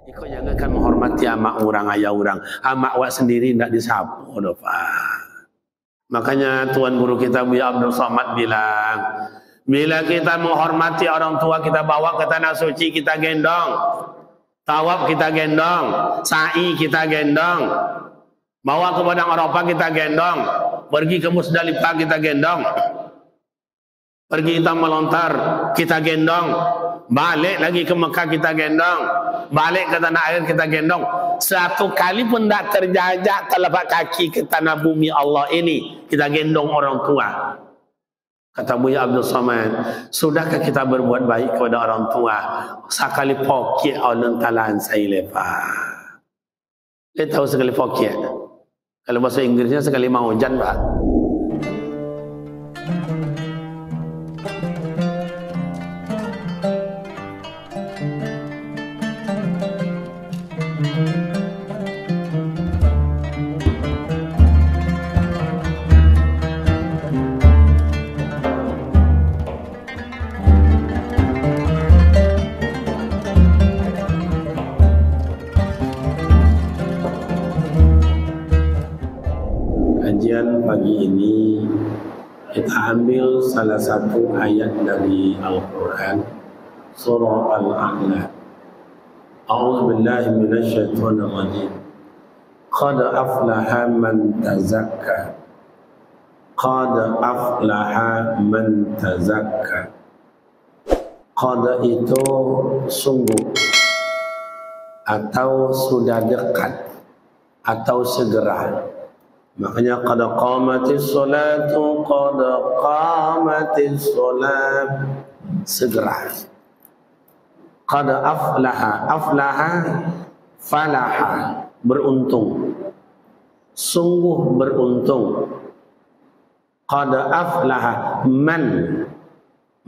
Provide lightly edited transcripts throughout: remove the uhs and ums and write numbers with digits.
Iko jangankan menghormati amak orang, ayah orang. Amak awak sendiri tidak disapu. Makanya Tuan Guru kita Buya Abdul Somad bilang, bila kita menghormati orang tua, kita bawa ke tanah suci, kita gendong. Tawaf kita gendong. Sa'i kita gendong. Bawa ke Padang Arafah kita gendong. Pergi ke Musdalifah kita gendong. Pergi kita melontar, kita gendong. Balik lagi ke Mekah kita gendong. Balik ke tanah air kita gendong. Satu kali pun tak terjajak telapak kaki ke tanah bumi Allah ini, kita gendong orang tua. Kata Buya Abdul Somad, sudahkah kita berbuat baik kepada orang tua? Sekali pokok oleh talan saya lepas. Dia tahu sekali pokok. Kalau bahasa Inggrisnya sekali mau hujan, Pak. Kajian pagi ini kita ambil salah satu ayat dari Al-Quran, surah Al-A'la. A'udzu billahi minasyaitonir rajim. Qad aflaha man tazakka. Qad aflaha man tazakka. Qad itu sungguh atau sudah dekat atau segera. Makanya qad qamatis sholatu, qad qamatis sholat, segera. Qad aflaha, aflaha falaha, beruntung, sungguh beruntung. Qad aflaha man,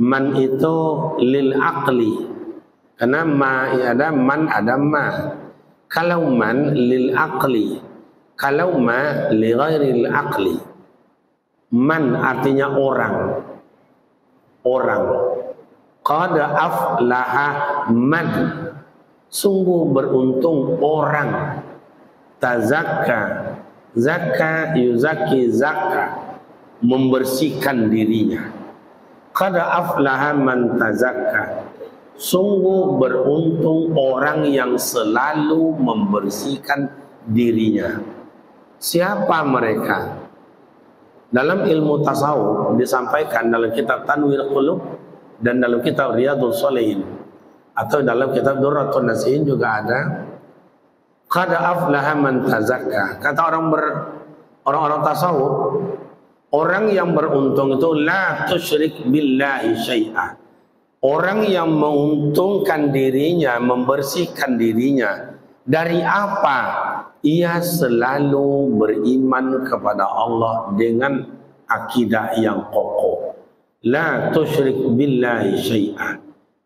man itu lil aqli, karena ma ada man ada ma. Kalau man lil aqli, kalau ma li ghairil aqli. Man artinya orang. Orang. Qad aflaha man. Sungguh beruntung orang. Tazakka. Zakka yuzaki zakka. Membersihkan dirinya. Qad aflaha man tazakka. Sungguh beruntung orang yang selalu membersihkan dirinya. Siapa mereka? Dalam ilmu tasawuf disampaikan dalam kitab Tanwir Qulub dan dalam kitab Riyadhus Shalihin atau dalam kitab Durratun Nasihin juga ada. Qad aflaha man tazakka. Kata orang-orang tasawuf, orang yang beruntung itu la tusyrik billahi syai'a. Orang yang menguntungkan dirinya, membersihkan dirinya dari apa? Ia selalu beriman kepada Allah dengan akidah yang kokoh. La tusyrik billahi syai'a.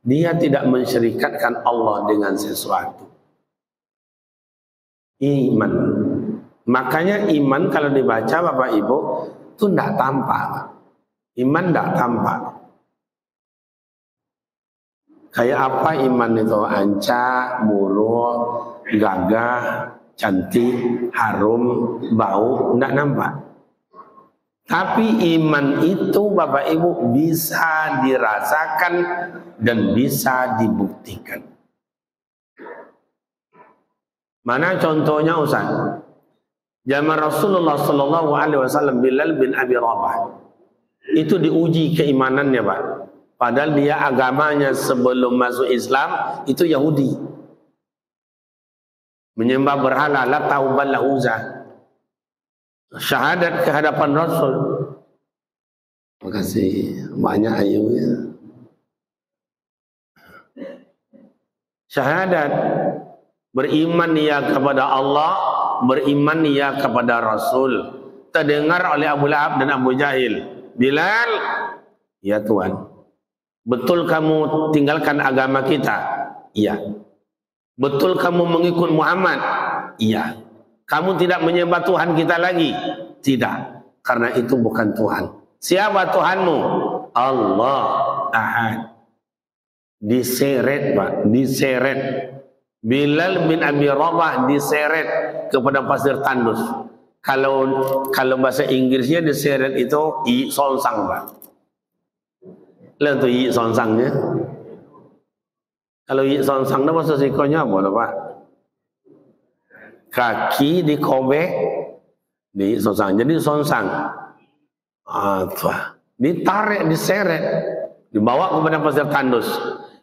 Dia tidak mensyirikatkan Allah dengan sesuatu. Iman. Makanya iman kalau dibaca Bapak Ibu itu tidak tampak. Iman tidak tampak. Kayak apa iman itu? Ancak, buruk, gagah, cantik, harum, bau, tidak nampak. Tapi iman itu Bapak Ibu bisa dirasakan dan bisa dibuktikan. Mana contohnya Ustaz? Zaman Rasulullah Sallallahu Alaihi Wasallam, Bilal bin Abi Rabah itu diuji keimanannya, Pak. Padahal dia agamanya sebelum masuk Islam itu Yahudi. Menyembah berhala, Lat, Ubal, Uzza. Syahadat ke hadapan Rasul. Makasih, banyak ayunya. Syahadat, beriman ia kepada Allah, beriman ia kepada Rasul. Terdengar oleh Abu Lahab dan Abu Jahil. Bilal, ya Tuhan, betul kamu tinggalkan agama kita? Iya. Betul kamu mengikut Muhammad? Iya. Kamu tidak menyembah Tuhan kita lagi? Tidak. Karena itu bukan Tuhan. Siapa Tuhanmu? Allah Ahad. Diseret, Pak. Diseret. Bilal bin Abi Rabah diseret kepada pasir tandus. Kalau bahasa Inggrisnya diseret itu i sonsang, Pak. Lihat tuh i sonsangnya. Kalau i sonsang itu bahasa sikonya apa, Pak? Kaki dikobek di sonsang. Jadi sonsang. Ditarik, diseret, dibawa kepada pasir tandus.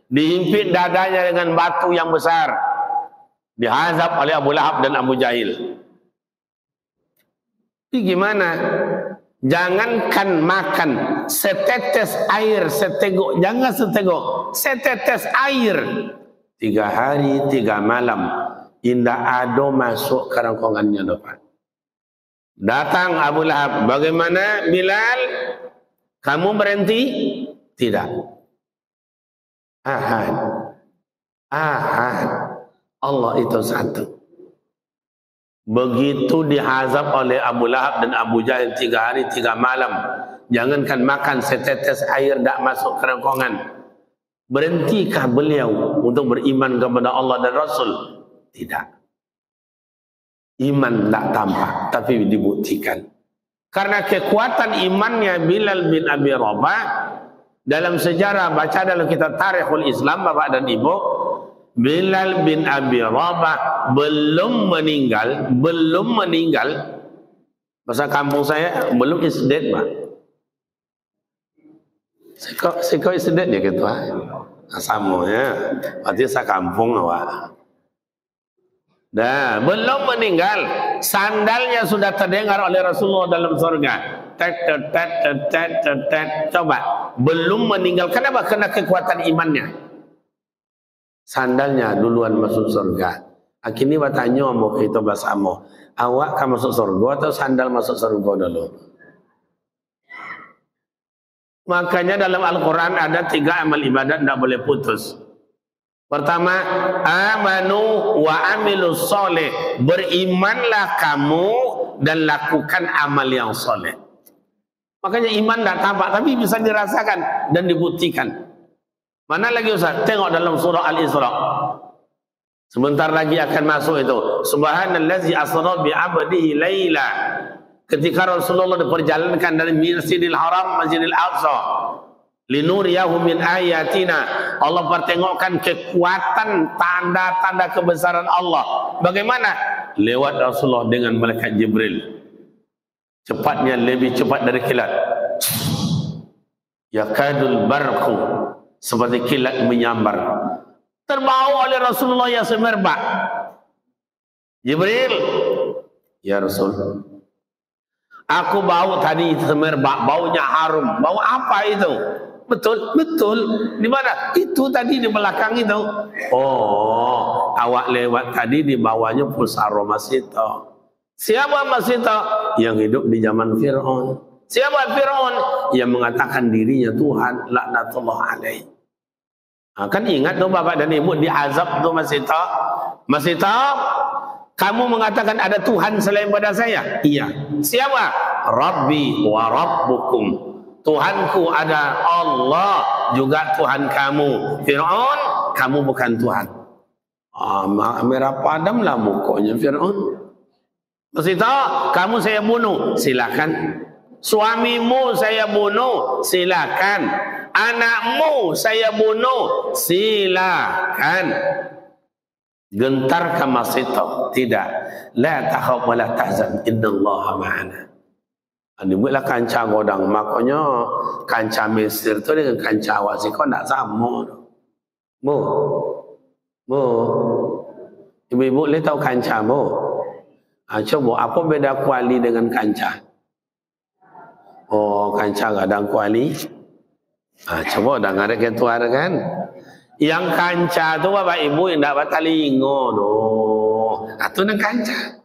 Dihimpit dadanya dengan batu yang besar. Dihazab oleh Abu Lahab dan Abu Jahil. Ini gimana? Jangankan makan setetes air, seteguk, jangan seteguk, setetes air. 3 hari 3 malam indah ado masuk kerongkongannya depan. Datang Abu Lahab, bagaimana Bilal? Kamu berhenti? Tidak. Ahad. Allah itu satu. Begitu dihazab oleh Abu Lahab dan Abu Jahil 3 hari 3 malam, jangankan makan setetes air tak masuk kerongkongan. Berhentikah beliau untuk beriman kepada Allah dan Rasul? Tidak. Iman tak tampak, tapi dibuktikan. Karena kekuatan imannya Bilal bin Abi Rabah, dalam sejarah baca dalam kitab Tarikhul Islam, Bapak dan Ibu, Bilal bin Abi Rabah belum meninggal, bahasa kampung saya belum is dead, Pak. Seko is dead ya gitu, Pak. Sama ya, berarti saya kampung, Pak. Dah, belum meninggal, sandalnya sudah terdengar oleh Rasulullah dalam surga. Coba, belum meninggal. Kenapa? Karena kekuatan imannya. Sandalnya duluan masuk surga. Akhirnya bertanya mau ke itu bahasamu, awak kan masuk surga atau sandal masuk surga dulu? Makanya dalam Al-Quran ada 3 amal ibadat tidak boleh putus. Pertama, amanu wa amilus soleh. Berimanlah kamu dan lakukan amal yang soleh. Makanya iman tidak tampak, tapi bisa dirasakan dan dibuktikan. Mana lagi Ustaz? Tengok dalam surah Al-Isra. Sebentar lagi akan masuk itu. Subhanallazi asra bi 'abdihi laila. Ketika Rasulullah diperjalankan dari Masjidil Haram Masjidil Aqsa, linuriyahu min ayatina. Allah pertengokkan kekuatan tanda-tanda kebesaran Allah. Bagaimana? Lewat Rasulullah dengan malaikat Jibril. Cepatnya lebih cepat dari kilat. Yakadul barqu, seperti kilat menyambar. Terbawa oleh Rasulullah yang semerbak. Jibril, ya Rasul, aku bau tadi semerbak, baunya harum. Bau apa itu? Betul, betul. Di mana? Itu tadi di belakang itu. Oh, awak lewat tadi di bawahnya Pusaro Masito. Siapa Masito? Yang hidup di zaman Fir'aun. Siapa Fir'aun? Yang mengatakan dirinya Tuhan, laknatullah alaih. Kan ingat tuh Bapak dan Ibu diazab tuh Masito. Masito, kamu mengatakan ada Tuhan selain pada saya? Iya. Siapa? Rabbi wa rabbukum. Tuhanku ada Allah, juga Tuhan kamu. Fir'aun, kamu bukan Tuhan. Merah padam lah mukanya Fir'aun. Masito, kamu saya bunuh, silakan. Suamimu saya bunuh, silakan. Anakmu saya bunuh, silakan. Gentar ke Masito? Tidak. La takhaf wa la tahzan, innallaha ma'ana. Dibuatlah kancah godang. Makanya kancah Mesir tu dengan kancah awak siko tak sama. Bu, ibu-ibu boleh tahu kancah bu? Coba apa beda kuali dengan kancah? Oh, kancah gadang kuali. Coba dah ada ketua kan? Yang kancah tu bapak ibu yang tak batalingo doh. Itu nak kancah.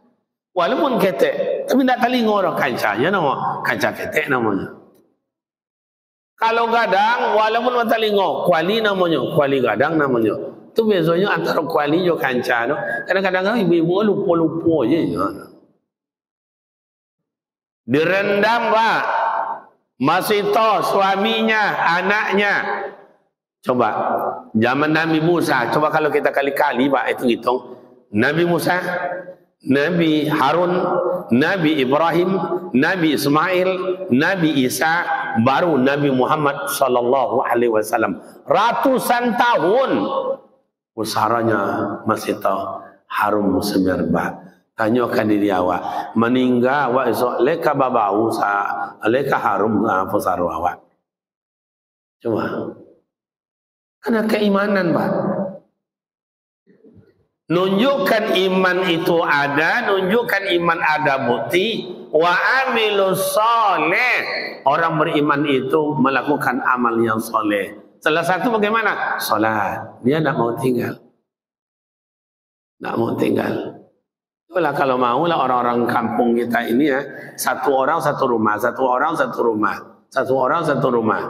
Walaupun ketek, tapi tak talingo dah kancahnya nama. Kancah ketek namanya. Kalau gadang, walaupun tak talingo, kuali namanya. Kuali gadang namanya. Itu biasanya antara kuali dan kancah. No? Kadang-kadang ibu-ibu lupa-lupa je. Direndam Pak. Masito, suaminya, anaknya. Coba zaman Nabi Musa, coba kalau kita kali-kali Pak hitung-hitung. Nabi Musa, Nabi Harun, Nabi Ibrahim, Nabi Ismail, Nabi Isa, baru Nabi Muhammad sallallahu alaihi wasallam. Ratusan tahun usahanya masih tahu harum semerbak. Tanyakan diri awak, meninggal awak esok leka babau sa, leka harum pusaro awak. Coba. Karena keimanan, Pak. Nunjukkan iman itu ada, nunjukkan iman ada bukti. Wa amilus soleh. Orang beriman itu melakukan amal yang soleh. Salah satu bagaimana? Salat. Dia tidak mau tinggal. Tidak mau tinggal. Itulah kalau maulah orang-orang kampung kita ini ya, satu orang satu rumah, satu orang satu rumah, satu orang satu rumah.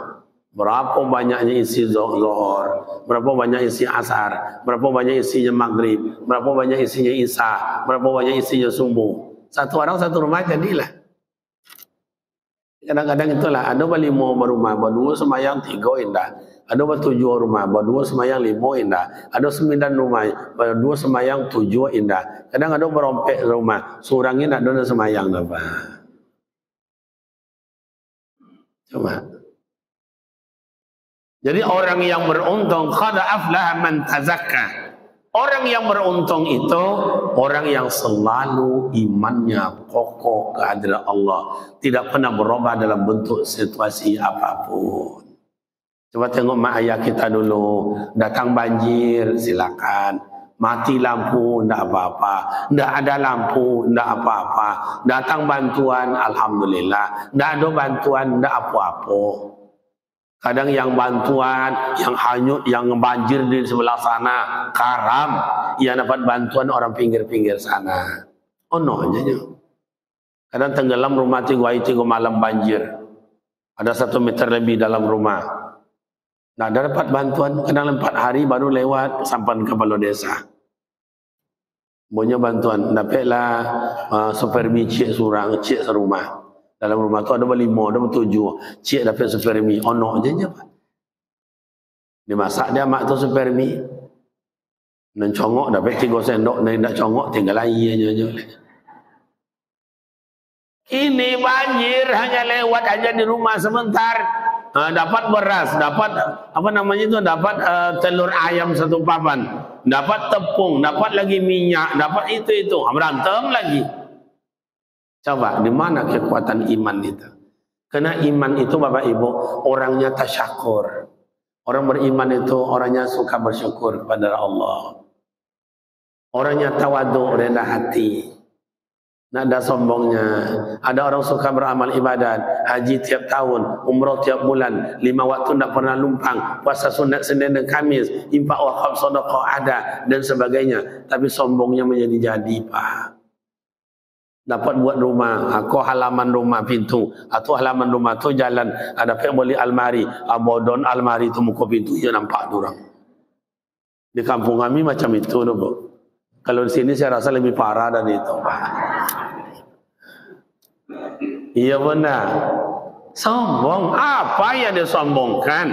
Berapa banyaknya isi zuhur, berapa banyak isi asar, berapa banyak isinya maghrib, berapa banyak isinya isya, berapa banyak isinya subuh. Satu orang satu rumah jadilah. Kadang-kadang itulah, ada lima rumah, berdua semayang tiga indah. Ada tujuh rumah, berdua semayang lima indah. Ada 9 rumah, berdua semayang 7 indah. Kadang ada berompek rumah, seorangnya tidak ada semayang apa. Coba. Jadi orang yang beruntung, qad aflaha man tazakka. Orang yang beruntung itu orang yang selalu imannya kokoh kehadirat Allah, tidak pernah berubah dalam bentuk situasi apapun. Coba tengok mak ayah kita dulu, datang banjir silakan, mati lampu tidak apa-apa, tidak ada lampu tidak apa-apa, datang bantuan alhamdulillah, tidak ada bantuan tidak apa-apa. Kadang yang bantuan, yang hanyut, yang banjir di sebelah sana, karam, yang dapat bantuan orang pinggir-pinggir sana. Oh no aja. Kadang tenggelam rumah 3 malam banjir. Ada 1 meter lebih dalam rumah. Nah, dapat bantuan, kadang 4 hari baru lewat sampai ke kepala desa. Punya bantuan, dapatlah supermi cik surang, cik serumah. Dalam rumah tu ada 5, ada 7. Cik dapat supermi, ono je Pak. Dia masak dia mak tu supermi. Dan congok dapat 3 sendok, dan tak congok tinggal air je. Ini banjir hanya lewat aja di rumah sebentar. Dapat beras, dapat apa namanya itu, dapat telur ayam 1 papan, dapat tepung, dapat lagi minyak, dapat itu berantem lagi. Coba di mana kekuatan iman itu? Karena iman itu Bapak Ibu orangnya tasyakur. Orang beriman itu orangnya suka bersyukur kepada Allah. Orangnya tawadu, rendah hati. Tidak ada sombongnya. Ada orang suka beramal ibadat, haji tiap tahun, umrah tiap bulan, 5 waktu tidak pernah lumpang, puasa sunat Senin dan Kamis, infak wakaf sedekah ada dan sebagainya. Tapi sombongnya menjadi Pak. Dapat buat rumah, aku halaman rumah pintu, atau halaman rumah tu jalan, ada pek boleh almari, abodon almari tu muka pintu je nampak tu orang. Di kampung kami macam itu tu, Bu. Kalau di sini saya rasa lebih parah dari itu, Pak. Iya benar. Sombong, apa yang disombongkan?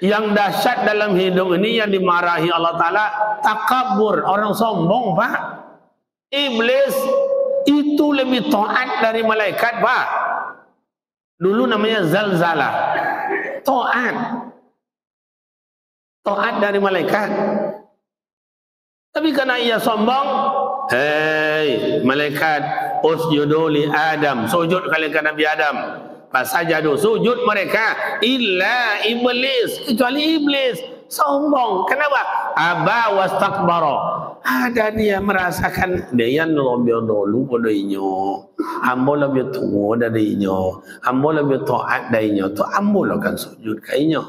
Yang dahsyat dalam hidup ini yang dimarahi Allah Ta'ala, takabur, orang sombong, Pak. Iblis itu lebih taat dari malaikat, Pak. Dulu namanya zalzalah. Taat dari malaikat. Tapi karena ia sombong, hei malaikat, usjudu li Adam, sujud kalian Nabi Adam. Fasajadu, sujud mereka, illa iblis, kecuali iblis. Sombong. Kenapa? Aba wastakbara. Ada dia merasakan dia yang lebih dulu pada inyo, ambo lebih tua dari inyo, ambo lebih taat dari inyo, tu ambo akan sujud ke inyo.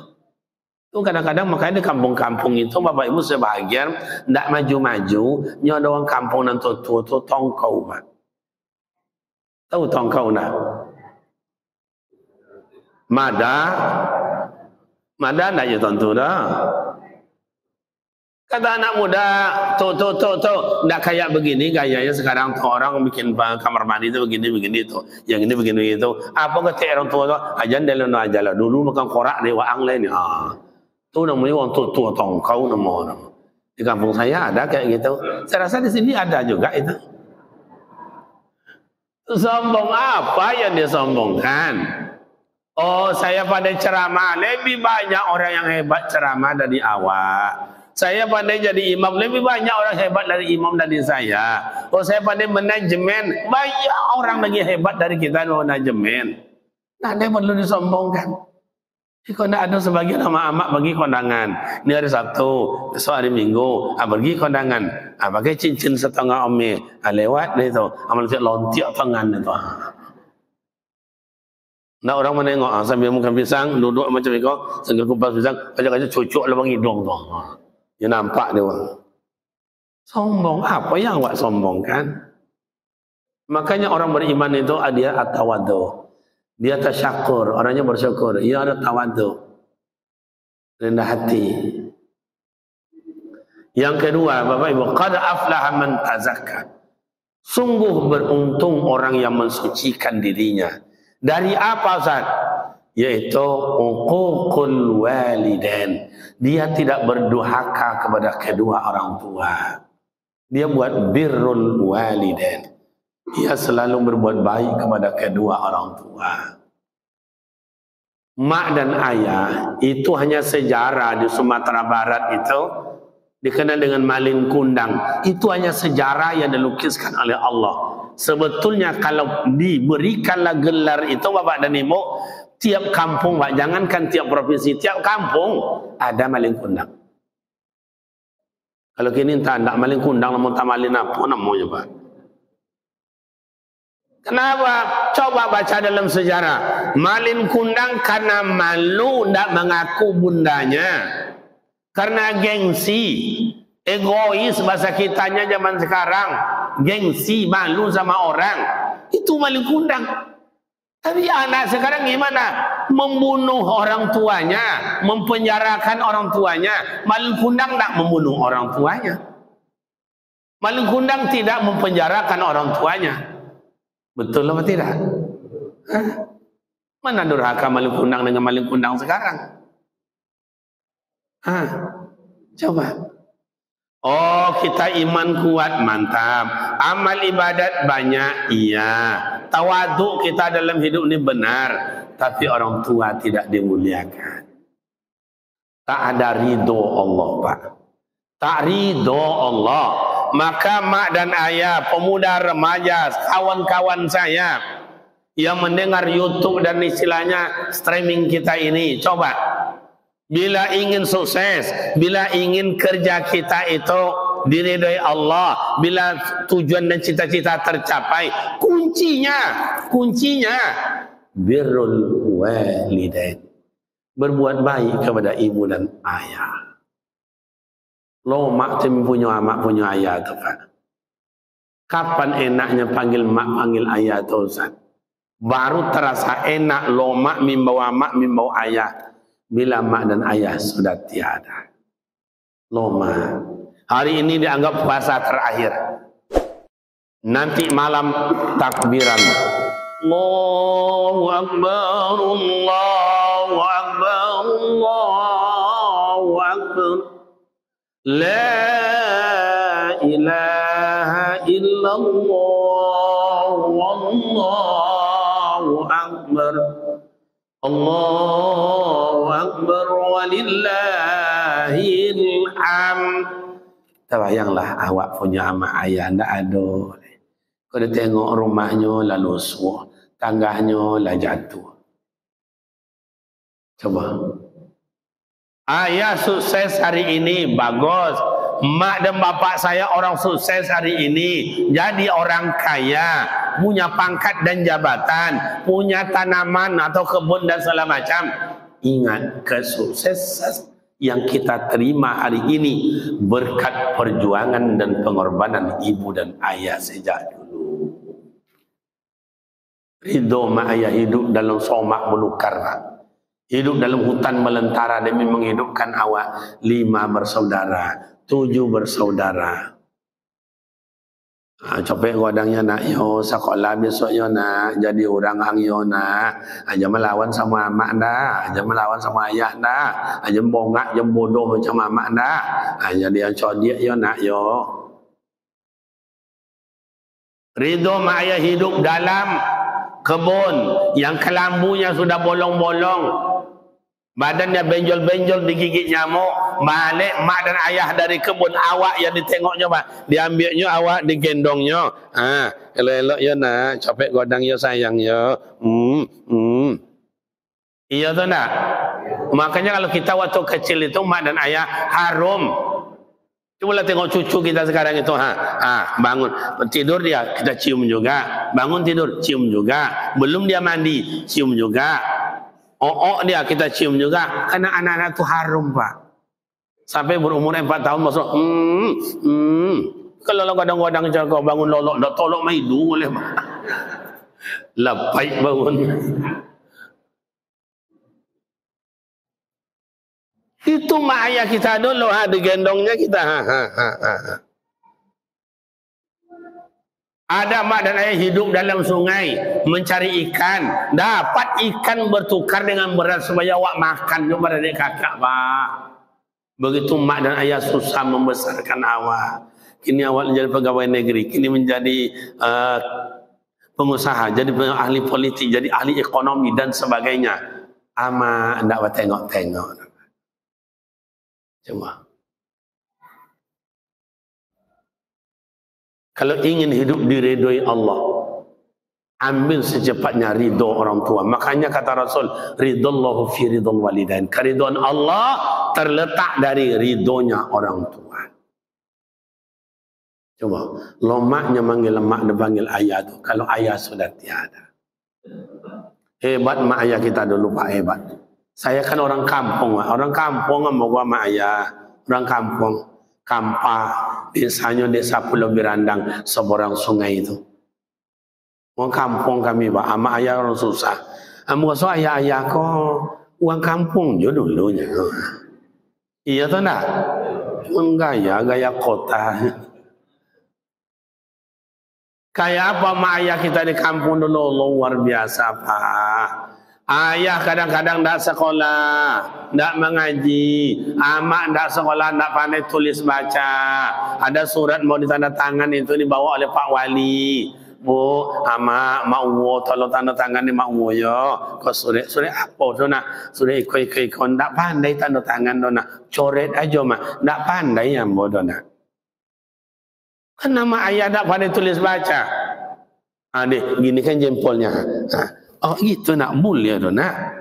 Tu kadang-kadang makanya di kampung-kampung itu Bapak Ibu sebahagian tidak maju-maju, nyo ada orang kampung nan tua tu tongkau, Pak. Tahu tongkau nak? Mada nak je tentu dah. Kata anak muda, tuh, nggak kayak begini gayanya sekarang tuh orang bikin kamar mandi itu begini tuh, yang ini begini itu. Apa kata orang tua tuh? Ajan dalam aja lah. Dulu makan korak dewa ang lain. Tuh namanya orang tua tongkau namanya. Di kampung saya ada kayak gitu. Saya rasa di sini ada juga itu. Sombong apa yang dia sombongkan? Oh, saya pada ceramah lebih banyak orang yang hebat ceramah dari awak. Saya pandai jadi imam, lebih banyak orang hebat dari imam dari saya. Oh, saya pandai manajemen, banyak orang lagi hebat dari kita manajemen. Nah, dia perlu disombongkan. Kalau ada sebagian amak-amak bagi kondangan. Ini hari Sabtu, besok hari Minggu, pergi kondangan. Pakai cincin setengah ome, lewat deh itu. Amal siap lontiak tangan itu. Nah, orang menengok sambil makan pisang, duduk macam itu, sambil kupas pisang, kajak-kajak cucuk lubang hidung tu. Ya nampak dia orang. Sombong apa yang awak sombongkan? Makanya orang beriman itu dia at-tawadhu. Dia tasyakur, orangnya bersyukur. Ia ada tawadhu. Rendah hati. Yang kedua, Bapak Ibu, qad aflaha man tazakka. Sungguh beruntung orang yang mensucikan dirinya. Dari apa, Ustaz? Yaitu uququl walidain. Dia tidak berdurhaka kepada kedua orang tua. Dia buat birrul walidain. Dia selalu berbuat baik kepada kedua orang tua. Mak dan ayah itu hanya sejarah di Sumatera Barat itu dikenal dengan malin kundang. Itu hanya sejarah yang dilukiskan oleh Allah. Sebetulnya kalau diberikanlah gelar itu Bapak dan Ibu, tiap kampung, Pak, jangankan tiap provinsi, tiap kampung ada malin kundang. Kalau kini tak ada malin kundang, namun tak malin apa namanya, Pak? Kenapa? Coba baca dalam sejarah. Malin kundang karena malu tidak mengaku bundanya, karena gengsi, egois bahasa kitanya zaman sekarang, gengsi, malu sama orang, itu malin kundang. Tapi anak sekarang gimana? Membunuh orang tuanya, mempenjarakan orang tuanya. Malin kundang tak membunuh orang tuanya. Malin kundang tidak mempenjarakan orang tuanya. Betul apa tidak? Mana durhaka malin kundang dengan malin kundang sekarang? Coba. Oh, kita iman kuat, mantap. Amal ibadat banyak, iya. Tawaduk kita dalam hidup ini benar, tapi orang tua tidak dimuliakan. Tak ada ridho Allah, Pak. Tak ridho Allah. Maka mak dan ayah, pemuda remaja, kawan-kawan saya yang mendengar YouTube dan istilahnya streaming kita ini, coba. Bila ingin sukses, bila ingin kerja kita itu diridhai Allah, bila tujuan dan cita-cita tercapai, kuncinya birrul walidain. Berbuat baik kepada ibu dan ayah. Lo mak punya mak punya ayah tu, Pak. Kapan enaknya panggil mak, panggil ayah tu, Ustaz? Baru terasa enak lo mak membawa ayah. Bila mak dan ayah sudah tiada. Loma. Hari ini dianggap puasa terakhir. Nanti malam takbiran. Allahu Akbar, Allahu Akbar, Allahu Akbar. La ilaha illallah, Wallahu Akbar. Allahu Akbar walillahil hamd. Terbayanglah awak punya amak ayah ndak ada. Kau dah tengok rumahnya lalu suah, tangganya lah jatuh. Coba. Ayah sukses hari ini, bagus. Mak dan bapak saya orang sukses hari ini, jadi orang kaya, punya pangkat dan jabatan, punya tanaman atau kebun dan segala macam. Ingat, kesuksesan yang kita terima hari ini berkat perjuangan dan pengorbanan ibu dan ayah sejak dulu. Ridho mak ayah hidup dalam somak belukar, Pak. Hidup dalam hutan melentara demi menghidupkan awak 5 bersaudara. 7 bersaudara. Copek godangnya nak yo sekolah besok yo nak jadi orang hang yo nak aja melawan sama mak dah, aja melawan sama ayah dah, aja bongak je bodoh macam mak dah, jadi yang codiak yo nak yo. Ridho mak ayah hidup dalam kebun yang kelambunya sudah bolong-bolong, badannya benjol-benjol digigit nyamuk. Balik mak dan ayah dari kebun, awak yang ditengoknya pak, diambilnya awak, digendongnya. Elok-elok ya nak, copek godang ya sayang ya. Iya tu nak. Makanya kalau kita waktu kecil itu mak dan ayah harum. Cobalah tengok cucu kita sekarang itu, bangun tidur dia kita cium juga, bangun tidur cium juga, belum dia mandi cium juga, dia kita cium juga, karena anak-anak itu harum pak. Sampai berumur 4 tahun masuk, kalau kadang-kadang kau bangun lolok, dak tolok mai hidung oleh pak, lepai bangun. Itu mak ayah kita dulu, digendongnya kita. Ada mak dan ayah hidup dalam sungai mencari ikan, dapat ikan bertukar dengan beras supaya awak makan kepada adik kakak pak. Begitu mak dan ayah susah membesarkan awak. Kini awak menjadi pegawai negeri, kini menjadi pengusaha, jadi ahli politik, jadi ahli ekonomi dan sebagainya. Ama ndak tengok-tengok. Coba. Kalau ingin hidup diridhoi Allah, ambil secepatnya ridho orang tua. Makanya kata Rasul, ridallahu fi ridhal walidain. Keridhaan Allah terletak dari ridhonya orang tua. Coba, lomaknya manggil lemak, dia panggil ayah tu. Kalau ayah sudah tiada. Hebat mak ayah kita dulu pak, hebat. Saya kan orang kampung, orang kampung mau gua mak ayah, orang kampung, Kampa, desanya desa Pulau Birandang, seberang sungai itu. Orang kampung kami pak, ama ayah orang susah. Maksud ayah-ayah kok uang kampung je dulunya. Iya tu nak? Gaya kota. Kayak apa mak ayah kita di kampung dulu, luar biasa pak. Ayah kadang-kadang tak sekolah, tak mengaji. Amak tak sekolah, tak pandai tulis baca. Ada surat mau ditanda tangan itu dibawa oleh Pak Wali. Bu, ama mau tolong tanda tangan ni mau yo. Kau surat apa tu nak? Surat ikut tak pandai tanda tangan tu nak. Coret aja mak, tak pandai yang bodoh nak. Kan nama ayah tak pandai tulis baca. Adik, gini kan jempolnya. Oh itu nak mulia tu nak.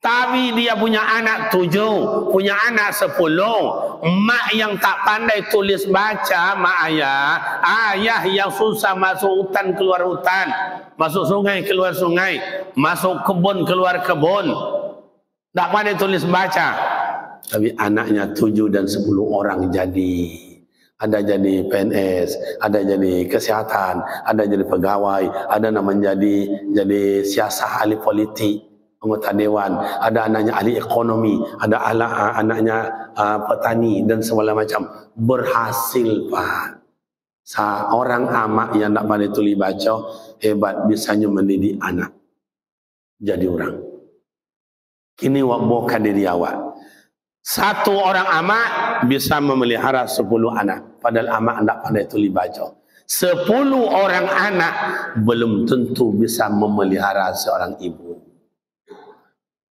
Tapi dia punya anak 7, punya anak 10. Mak yang tak pandai tulis baca, mak ayah. Ayah yang susah masuk hutan keluar hutan, masuk sungai keluar sungai, masuk kebun keluar kebun. Tak pandai tulis baca. Tapi anaknya 7 dan 10 orang jadi. Ada jadi PNS, ada jadi kesehatan, ada jadi pegawai, ada nak menjadi siasah ahli politik, anggota dewan, ada anaknya ahli ekonomi, ada anaknya petani dan segala macam. Berhasil pak. Seorang amak yang tak pandai tulis baca hebat, bisanya mendidik anak jadi orang. Kini awak buka diri awak. Satu orang amak bisa memelihara 10 anak. Padahal amak tak pandai tulis baca. 10 orang anak belum tentu bisa memelihara seorang ibu.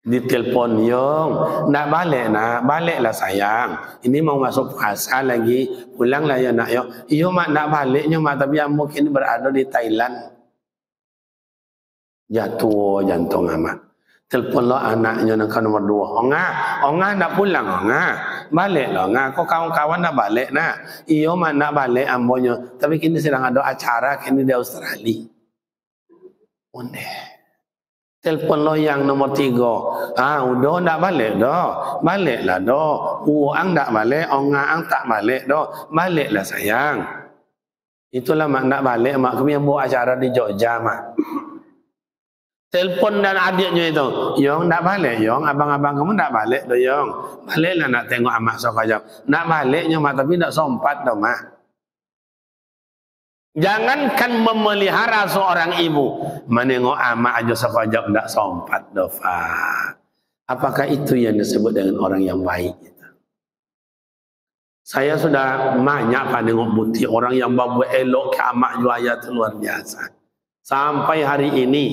Ditelepon, Yong, nak balik nak, baliklah sayang. Ini mau masuk puasa lagi, pulanglah ya nak yo. Iyo mak nak baliknya mak, tapi mungkin berada di Thailand. Jatuh jantung amak. Teleponlah anaknya nak nomor 2. Onga nak pulang baliklah onga. Kau kawan-kawan nak balik nak. Iyo mak nak balik ambonya. Tapi kini sedang ada acara kini di Australia. Telepon lo yang nomor 3. Udah nak balik dah. Baliklah dah. Uang nak balik, onga ang tak balik dah. Baliklah sayang. Itulah mak nak balik, mak kami yang buat acara di Jogja mak. Telepon dan adiknya itu, Yong tak balik, Yong, abang-abang kamu tak balik dah, Yong. Baliklah nak tengok amak sekejap. Nak baliknya mak, tapi tak sempat dah mak. Jangankan memelihara seorang ibu, menengok amak aja sekejap tak sempat dah, Pak. Apakah itu yang disebut dengan orang yang baik? Saya sudah banyak Pak nengok bukti orang yang bawa elok ke amak juaya itu luar biasa. Sampai hari ini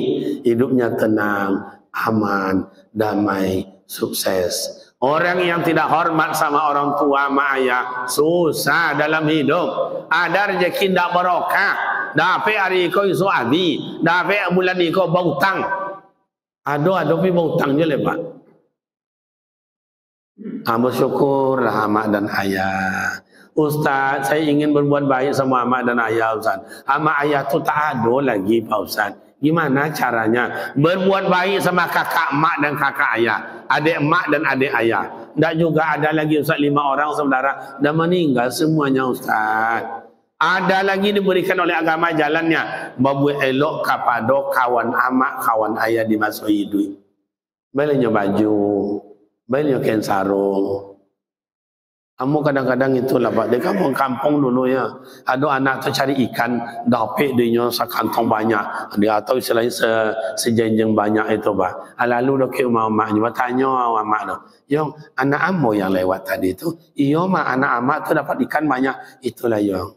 hidupnya tenang, aman, damai, sukses. Orang yang tidak hormat sama orang tua, mak ayah, susah dalam hidup. Ada rezeki tidak barokah. Dapat hari kau isu abi, dapat bulan ini kau bautang. Aduh pi bautang je lepas. Bersyukurlah mak dan ayah. Ustaz, saya ingin berbuat baik sama amak dan ayah, Ustaz. Amak ayah tu tak ada lagi, Pak Ustaz. Gimana caranya? Berbuat baik sama kakak mak dan kakak ayah. Adik mak dan adik ayah. Tak juga ada lagi, Ustaz, 5 orang saudara. Dah meninggal semuanya, Ustaz. Ada lagi diberikan oleh agama jalannya. Berbuat elok kepada kawan amak, kawan ayah di masa hidup. Belinya baju. Belinya kain sarung. Kamu kadang-kadang itulah Pak. Di kampung dulu ya. Ada anak tu cari ikan. Dapat dia sekantong banyak. Dia tahu istilahnya sejenjeng banyak itu Pak. Lalu dia ke rumah maknya. Tanya mak tu. Yang anak amu yang lewat tadi tu. Iyo mak anak amak tu dapat ikan banyak. Itulah yang.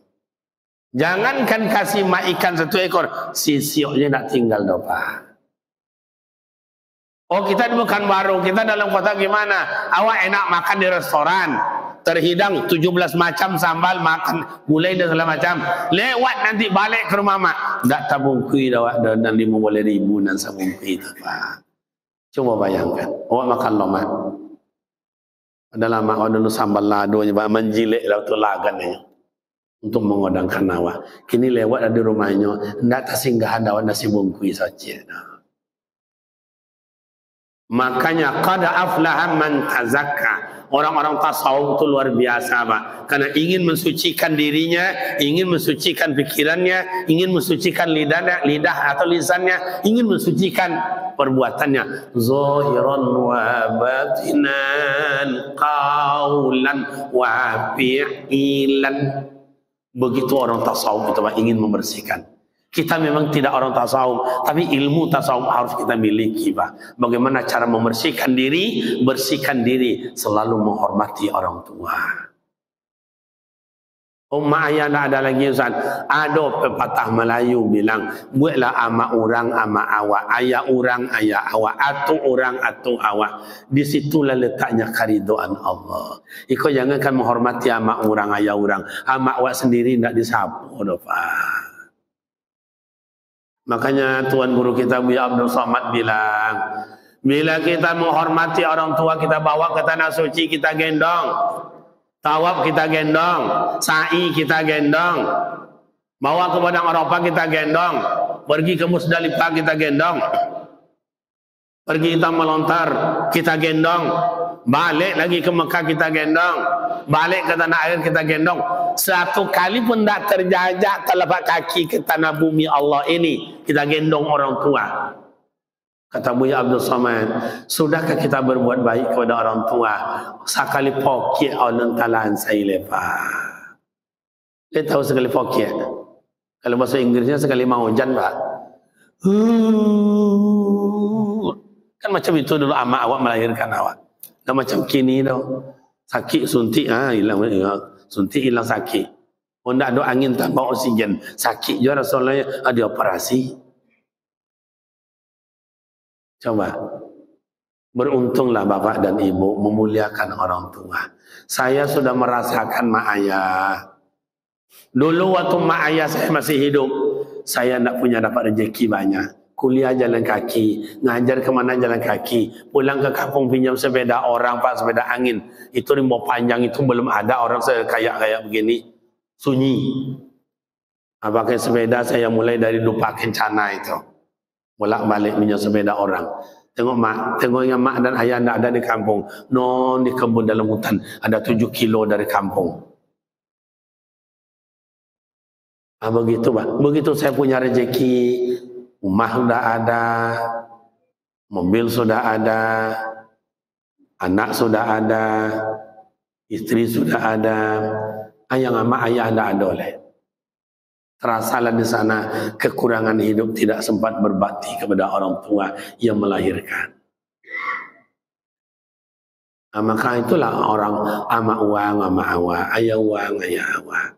Jangankan kasih mak ikan 1 ekor. Sisioknya nak tinggal dah Pak. Oh kita bukan warung. Kita dalam kota gimana? Awak enak makan di restoran. Terhidang 17 macam sambal, makan gulai dan segala macam. Lewat nanti balik ke rumah mak. Tak tabungkui dan 50.000 dan sabungkui itu Pak. Coba bayangkan. Awak makan lomak. Adalah mak awak dulu sambal ladonya Pak. Menjilik tu lagannya. Untuk mengodangkan awak. Kini lewat dari rumahnya. Tak tersinggahan awak nasi bungkui saja. Makanya qad aflaha man tazakka. Orang-orang tasawuf itu luar biasa Pak. Karena ingin mensucikan dirinya, ingin mensucikan pikirannya, ingin mensucikan lidah atau lisannya, ingin mensucikan perbuatannya. Zahiran wa batinan, qaulan wa fi'lan. Begitu orang tasawuf itu Pak, ingin membersihkan. Kita memang tidak orang tasawuf, tapi ilmu tasawuf harus kita miliki Pak. Bagaimana cara membersihkan diri? Bersihkan diri, selalu menghormati orang tua. Umma ayah tak ada lagi Ustaz. Ada pepatah Melayu bilang, buatlah ama orang ama awak, ayah orang ayah awak, atu orang atu awak. Di situlah letaknya keridoan Allah. Iko jangankan menghormati ama orang ayah orang, ama awak sendiri tidak disapu Pak. Makanya Tuan Guru kita Buya Abdul Somad bilang, bila kita menghormati orang tua, kita bawa ke tanah suci, kita gendong. Tawaf kita gendong, sa'i kita gendong. Bawa ke Padang Arafah kita gendong. Pergi ke Musdalifah kita gendong. Pergi kita melontar, kita gendong. Balik lagi ke Mekah kita gendong. Balik ke tanah air kita gendong. Satu kali pun tak terjajak telapak kaki ke tanah bumi Allah ini. Kita gendong orang tua. Kata Buya Abdul Somad, sudahkah kita berbuat baik kepada orang tua? Sekali pokok orang talan saya lepas. Dia tahu sekali pokok. Kalau bahasa Inggrisnya sekali mau hujan Pak. Kan macam itu dulu amak awak melahirkan awak. Dan macam kini dah sakit suntik hilang suntik hilang sakit. Oh tak ada angin tambah oksigen sakit je Rasulullah ada operasi. Coba beruntunglah bapak dan ibu memuliakan orang tua. Saya sudah merasakan mak ayah. Dulu waktu mak ayah saya masih hidup, saya tak punya dapat rezeki banyak. Kuliah jalan kaki, ngajar kemana jalan kaki, pulang ke kampung pinjam sepeda orang Pak, sepeda angin. Itu rimbo panjang itu belum ada orang kayak begini, sunyi. Pakai sepeda saya mulai dari Dupa Kencana itu, bolak-balik pinjam sepeda orang. Tengoknya mak dan ayah tidak ada di kampung, non di kebun dalam hutan, ada 7 kilo dari kampung. Begitu Pak, begitu saya punya rezeki. Rumah sudah ada, mobil sudah ada, anak sudah ada, istri sudah ada, ayah sama ayah tidak ada oleh. Terasalah di sana kekurangan hidup, tidak sempat berbakti kepada orang tua yang melahirkan. Maka itulah orang ama uang, ama awa, ayah uang, ayah awa.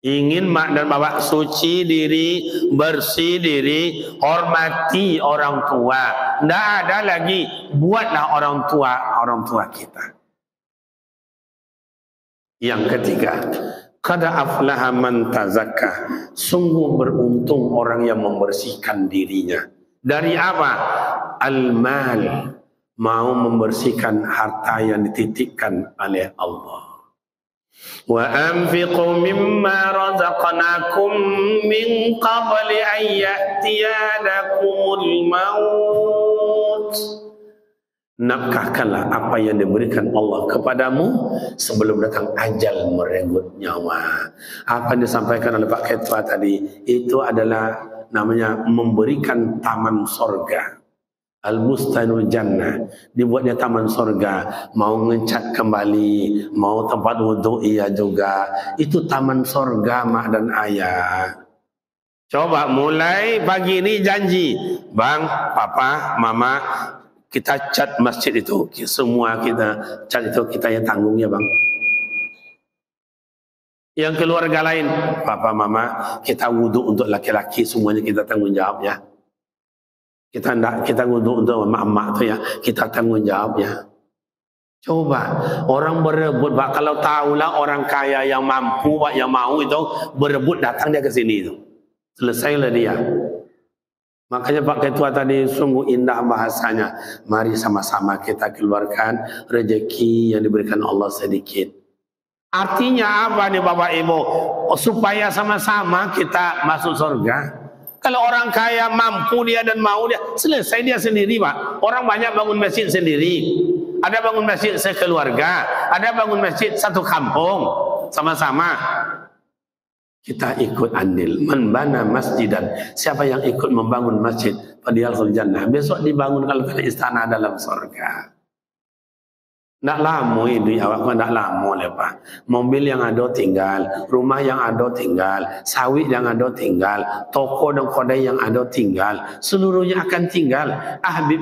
Ingin mak dan bapak suci diri, bersih diri, hormati orang tua. Tidak ada lagi, buatlah orang tua kita. Yang ketiga, qad aflaha man tazakka. Sungguh beruntung orang yang membersihkan dirinya. Dari apa? Al-mal. Mau membersihkan harta yang dititipkan oleh Allah. Wa anfiqu mimma razaqnakum min qabli an ya'tiyanakumul maut. Nafkahkanlah apa yang diberikan Allah kepadamu sebelum datang ajal merenggut nyawa. Apa yang disampaikan oleh Pak Ketua tadi, itu adalah namanya memberikan taman sorga. Al-Bustanul Jannah, dibuatnya taman sorga. Mau ngecat kembali, mau tempat wudhu iya juga. Itu taman sorga mak dan ayah. Coba mulai pagi ini janji, bang, papa, mama, kita cat masjid itu. Semua kita cat itu kita yang tanggung ya bang. Yang keluarga lain, papa, mama, kita wudhu untuk laki-laki, semuanya kita tanggung jawab ya. Kita wudhu untuk emak-emak tu ya, kita tanggung jawab ya. Coba orang berebut, Pak. Kalau tahulah orang kaya yang mampu, Pak, yang mau itu berebut datang dia ke sini itu. Selesailah dia. Makanya Pak Ketua tadi sungguh indah bahasanya. Mari sama-sama kita keluarkan rezeki yang diberikan Allah sedikit. Artinya apa nih Bapak Ibu? Supaya sama-sama kita masuk surga. Kalau orang kaya mampu dia dan mau dia, selesai dia sendiri Pak. Orang banyak bangun masjid sendiri. Ada bangun masjid sekeluarga, ada bangun masjid satu kampung, sama-sama. Kita ikut andil, membana masjidan. Siapa yang ikut membangun masjid, fadiyalkhul jannah. Besok dibangun kalau istana dalam surga. Nak lama itu awak pun nak lama lepas. Mobil yang ada tinggal, rumah yang ada tinggal, sawit yang ada tinggal, toko dan kedai yang ada tinggal, seluruhnya akan tinggal.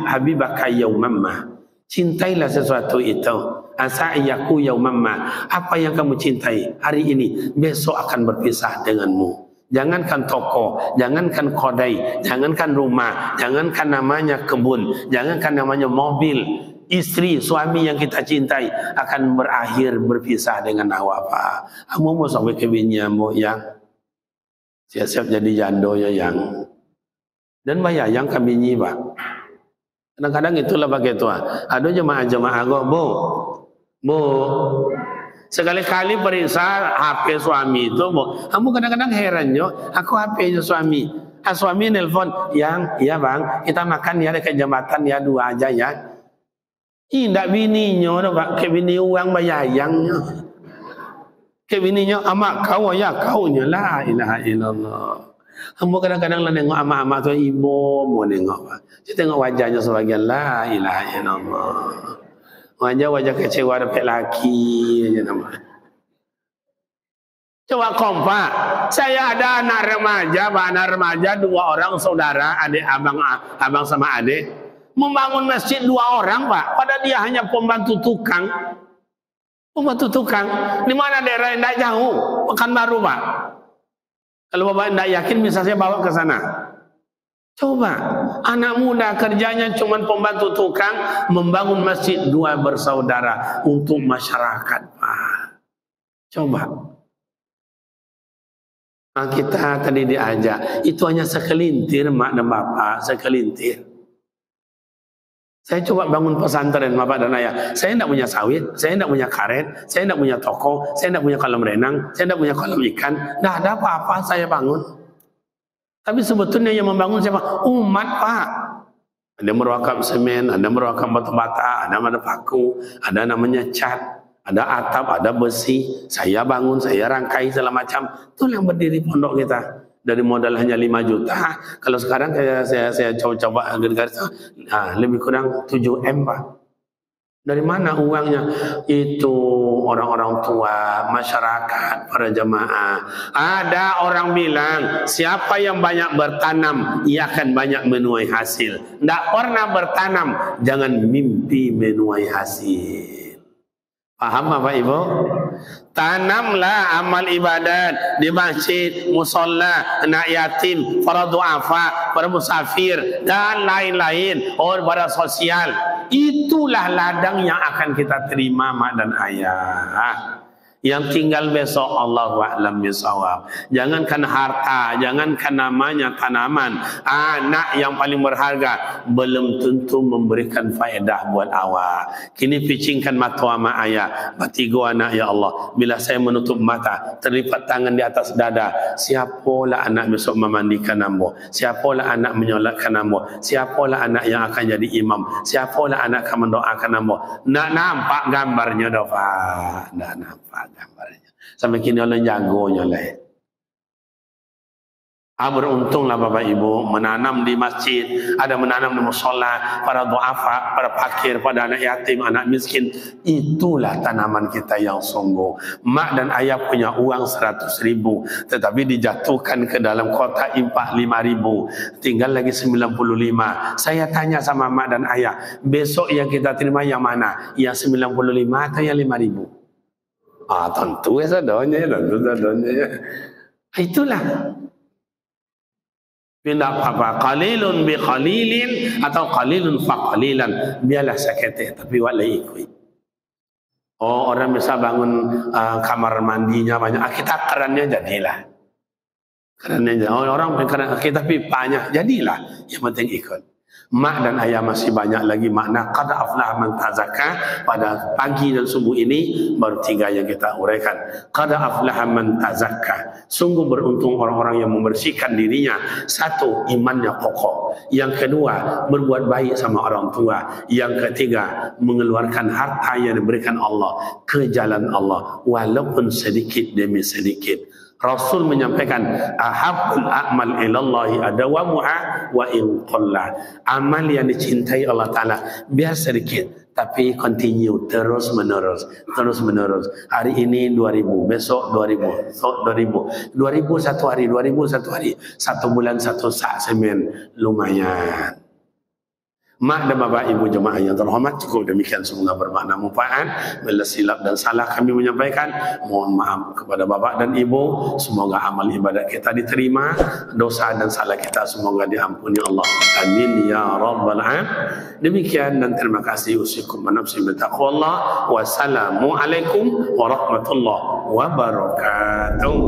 Habibaka yaumamma. Cintailah sesuatu itu. Asaiyaku yaumamma. Apa yang kamu cintai hari ini, besok akan berpisah denganmu. Jangankan toko, jangankan kodai, jangankan rumah, jangankan namanya kebun, jangankan namanya mobil. Istri, suami yang kita cintai akan berakhir berpisah dengan awak Pak. Kamu mau sampai ke biniamu yang siap-siap jadi jando ya yang. Dan bayang kami nyi Pak. Kadang-kadang itulah pakai tua. Ada jemaah-jemaah go, bu. Sekali-kali periksa HP suami itu, bu. Kamu kadang-kadang heran yo. Aku HP-nya suami. Suami nelpon, yang, iya bang, kita makan ya dekat jembatan ya 2 aja ya. Tidak bininya Pak, ke bini uang bayayangnya. Ke bininya amak kau ya kaunya la ilaha illallah. Kamu kadang-kadang lah nengok amak-amak tu ibu mau nengok Pak. Saya tengok wajahnya sebagian la ilaha illallah. Wajah kecewa dapat laki aja nama. Coba kompak. Saya ada anak remaja 2 orang saudara, adik abang sama adik. Membangun masjid 2 orang Pak, padahal dia hanya pembantu tukang. Di mana daerah yang tidak jauh, Pekanbaru Pak. Kalau Bapak tidak yakin bisa saya bawa ke sana. Coba, anak muda kerjanya cuma pembantu tukang, membangun masjid 2 bersaudara untuk masyarakat Pak. Coba. Nah, kita tadi diajak, itu hanya sekelintir mak dan bapak, sekelintir. Saya coba bangun pesantren bapak dan ayah. Saya tidak punya sawit, saya tidak punya karet, saya tidak punya toko, saya tidak punya kolam renang, saya tidak punya kolam ikan. Tidak ada apa-apa saya bangun. Tapi sebetulnya yang membangun siapa? Umat Pak. Ada meroakam semen, ada meroakam batu bata, ada paku, ada namanya cat, ada atap, ada besi. Saya bangun, saya rangkai segala macam. Itu yang berdiri pondok kita. dari modal hanya 5 juta. Kalau sekarang saya coba lebih kurang 7 M Pak. Dari mana uangnya? Itu orang-orang tua, masyarakat, para jamaah. Ada orang bilang, siapa yang banyak bertanam, ia akan banyak menuai hasil. Tidak pernah bertanam, jangan mimpi menuai hasil. Paham Bapak Ibu? Tanamlah amal ibadat di masjid, musola, anak yatim, para duafa, para musafir, dan lain-lain. Para sosial. Itulah ladang yang akan kita terima mak dan ayah. Yang tinggal besok Allahu a'lam bishawab. Jangankan harta, jangankan namanya tanaman, anak yang paling berharga belum tentu memberikan faedah buat awak. Kini picingkan mata mak ayah, batigo anak ya Allah. Bila saya menutup mata, terlipat tangan di atas dada, siapalah anak besok memandikan ambo? Siapalah anak menyolatkan ambo? Siapalah anak yang akan jadi imam? Siapalah anak akan mendoakan ambo? Nak nampak gambarnya dah Pak? Nak nampak gambarnya. Sampai kini orang jagonya lah. Beruntunglah Bapak Ibu menanam di masjid, ada menanam di musola, para duafa, para fakir, pada anak yatim, anak miskin. Itulah tanaman kita yang sungguh. Mak dan ayah punya uang 100.000, tetapi dijatuhkan ke dalam kotak impak 5.000, tinggal lagi 95. Saya tanya sama mak dan ayah, besok yang kita terima yang mana? Yang 95 atau yang 5.000? Tentu ya sadonya, Itulah. Tidak apa-apa, qalilun bi qalilin atau qalilun fa qalilan, biarlah sakit tapi walai ikut. Orang bisa bangun kamar mandinya banyak, kita kerannya jadilah. Kerannya orang keran kita pipanya jadilah, yang penting ikut. Mak dan ayah masih banyak lagi makna qad aflaha man tazakka. Pada pagi dan subuh ini baru 3 yang kita uraikan. Qad aflaha man tazakka, sungguh beruntung orang-orang yang membersihkan dirinya. 1, imannya kokoh. Yang kedua, berbuat baik sama orang tua. Yang ketiga, mengeluarkan harta yang diberikan Allah ke jalan Allah, walaupun sedikit demi sedikit. Rasul menyampaikan, ahabbul a'mal ilallahi adawamuha wa in qalla. Amal yang dicintai Allah Ta'ala biar sedikit tapi continue, terus menerus. Hari ini 2.000, besok 2.000, besok 2.000, 2.000 satu hari, 2.000 satu hari, 1 bulan 1 sak semen, lumayan. Mak dan Bapak Ibu jemaah yang terhormat, cukup demikian, semoga bermakna manfaat. Bila silap dan salah kami menyampaikan, mohon maaf kepada Bapak dan Ibu. Semoga amal ibadat kita diterima, dosa dan salah kita semoga diampuni Allah. Amin ya rabbal alamin. Demikian dan terima kasih. Usikum manafsi bertaqwallah. Wassalamualaikum warahmatullahi wabarakatuh.